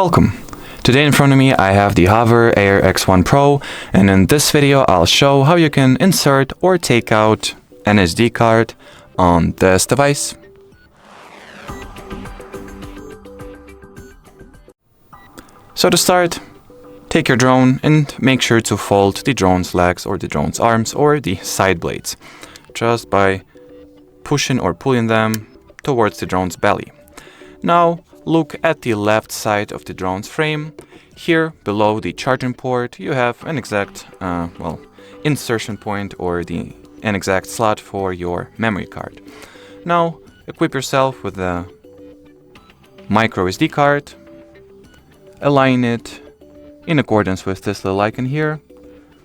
Welcome! Today in front of me I have the HOVERAir X1 PRO, and in this video I'll show how you can insert or take out an SD card on this device. So to start, take your drone and make sure to fold the drone's legs or the drone's arms or the side blades, just by pushing or pulling them towards the drone's belly. Now look at the left side of the drone's frame. Here below the charging port you have an exact insertion point or an exact slot for your memory card. Now equip yourself with a micro SD card, align it in accordance with this little icon here.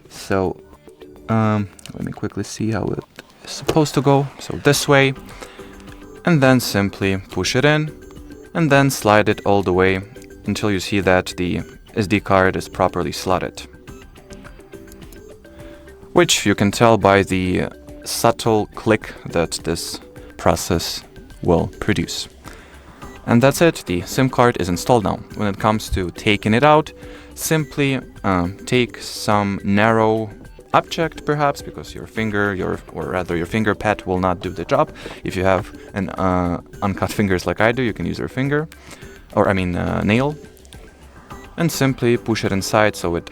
So let me quickly see how it is supposed to go. So this way, and then simply push it in and then slide it all the way until you see that the SD card is properly slotted, which you can tell by the subtle click that this process will produce. And that's it, the SIM card is installed now. When it comes to taking it out, simply take some narrow object perhaps, because your finger, your finger pad will not do the job. If you have an uncut fingers like I do, you can use your finger, or nail, and simply push it inside so it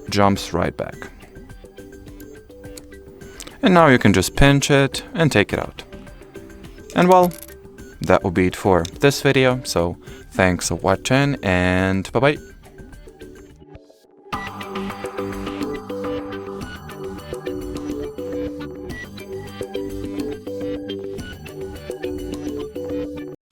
jumps right back. And now you can just pinch it and take it out. And well, that will be it for this video, so thanks for watching and bye bye.